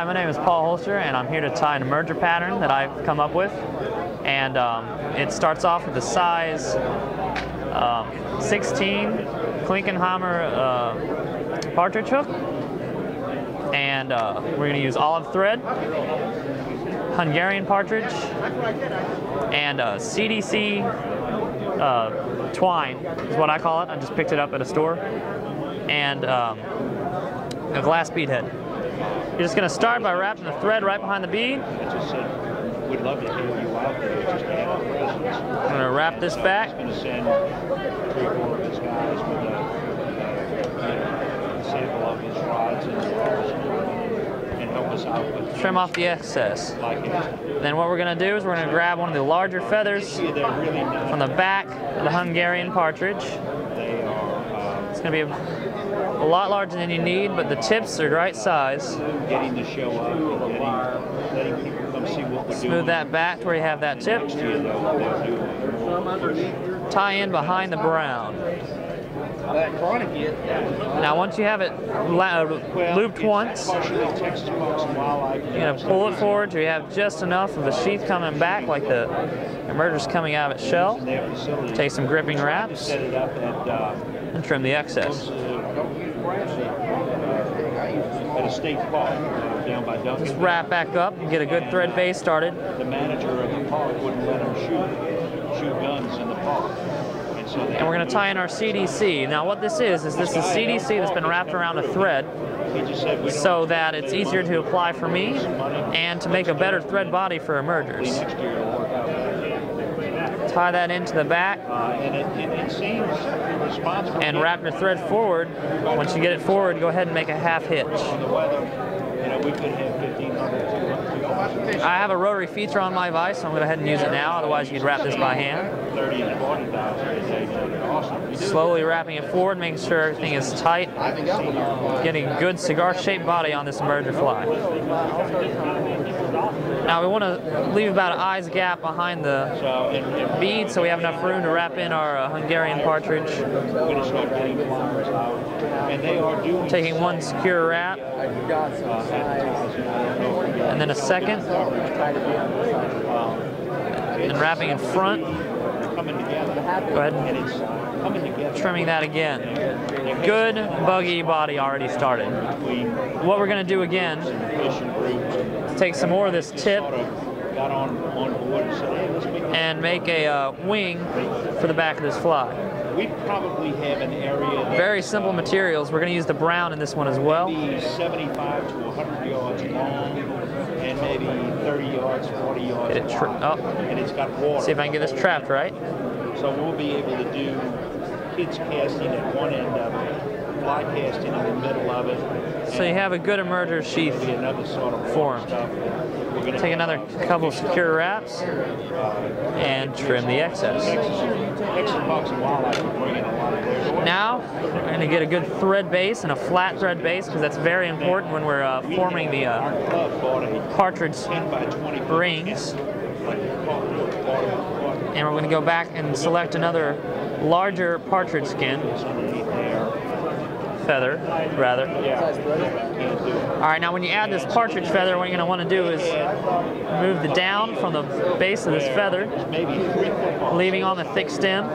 Hi, my name is Paul Hoelscher, and I'm here to tie an emerger pattern that I've come up with. And it starts off with the size 16 Klinkenhammer partridge hook. And we're going to use olive thread, Hungarian partridge, and CDC twine is what I call it. I just picked it up at a store. And a glass bead head. You're just going to start by wrapping the thread right behind the bead. We'd love to hear you out there. Just have a presence. I'm going to wrap this back. He's going to send 3 or 4 of his guys with a sample of his rods and help us out with trim off the excess. Like it. Then what we're going to do is we're going to grab one of the larger feathers from the back of the Hungarian partridge. It's going to be a lot larger than you need, but the tips are the right size. Getting to show up, letting people come see what we're doing. Smooth that back to where you have that tip. Tie in behind the brown. Now once you have it looped once, you're going to pull it forward till you have just enough of the sheath coming back, like the emerger's coming out of its shell. Take some gripping wraps and trim the excess. At a state park down by Duncan. Just wrap back up and get a good thread base started. The manager of the park wouldn't let them shoot guns in the park. And we're going to tie in our CDC. Now what this is this is CDC that's been wrapped around a thread so that it's easier to apply for me and to make a better thread body for emergers. Tie that into the back and wrap your thread forward. Once you get it forward, go ahead and make a half hitch. I have a rotary feature on my vise, so I'm going to go ahead and use it now. Otherwise, you'd wrap this by hand. Slowly wrapping it forward, making sure everything is tight. Getting a good cigar-shaped body on this emerger fly. Now we want to leave about an eye's gap behind the bead so we have enough room to wrap in our Hungarian partridge. Taking one secure wrap, and then a second, and wrapping in front. Go ahead and trimming that again. Good buggy body already started. What we're going to do again is take some more of this tip and make a wing for the back of this fly. We probably have an area. Very simple materials. We're going to use the brown in this one as well. Maybe 75 to 100 yards long, and maybe 30 yards, 40 yards wide. And it's got water. See if I can get this trapped right. So we'll be able to do kids casting at one end of it, fly casting in the middle of it. So you have a good emerger sheath formed. Take another couple of secure wraps and trim the excess. Now we're going to get a good thread base and a flat thread base, because that's very important when we're forming the partridge rings. And we're going to go back and select another larger partridge skin. Feather, rather. Alright, now when you add this partridge feather, what you're going to want to do is remove the down from the base of this feather, leaving on the thick stem.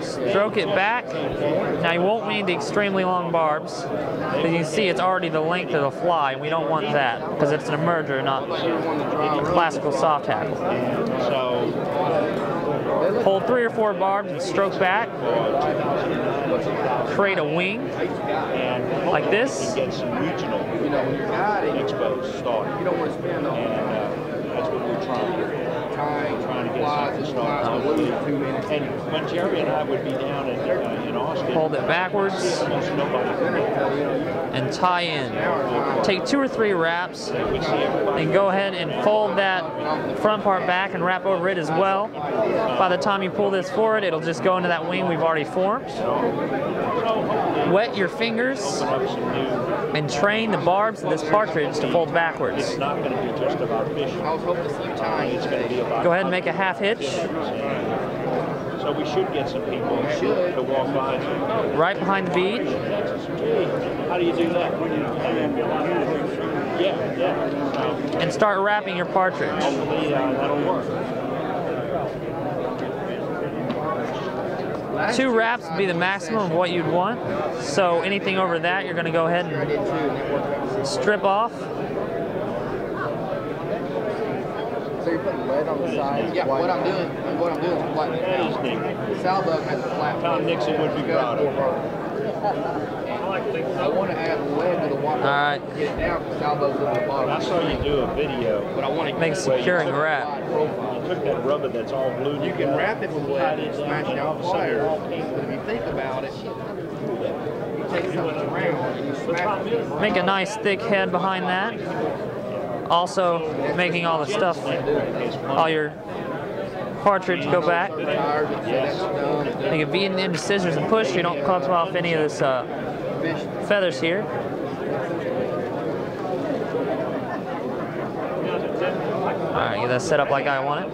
Stroke it back. Now you won't need the extremely long barbs, but you can see it's already the length of the fly, and we don't want that because it's an emerger, not a classical soft hackle. Hold 3 or 4 barbs and stroke back. Create a wing like this. Get some regional expos started. You don't want to spend all that's what we're trying to get something started. And when Jerry and I would be down in Austin, hold it backwards and tie in. Take 2 or 3 wraps, and go ahead and fold that front part back and wrap over it as well. By the time you pull this forward, it'll just go into that wing we've already formed. Wet your fingers and train the barbs of this partridge to fold backwards. It's not going to be just about fishing. It's going to be about go ahead and make a half hitch. So we should get some people to walk by. Right behind the bead. How do you do that? Yeah. And start wrapping your partridge. Hopefully that'll work. 2 wraps would be the maximum of what you'd want. So anything over that, you're going to go ahead and strip off. So you're putting lead on the sides? Yeah, what I'm doing is flattening it out. Salvo has a flat. Tom Nixon would be proud of it. I want to add lead to the water. All right. Get it down because salvo's at the bottom. I saw you do a video. But I want to Make securing wrap. You took that rubber that's all glued. You can wrap it with lead and smash it out fire. But if you think about it, you take something around and you smash it. Make a nice thick head behind that. Also making all the stuff, all your partridge go back. You can beat it into scissors and push. You don't cut off any of this feathers here. All right, get that set up like I want it.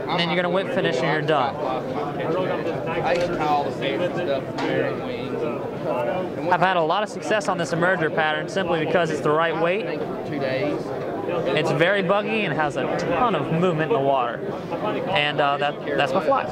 And then you're gonna whip finish and you're done. I used to tie all the favors and stuff from there and wings. I've had a lot of success on this emerger pattern simply because it's the right weight. 2 days. It's very buggy and has a ton of movement in the water. And that's my fly.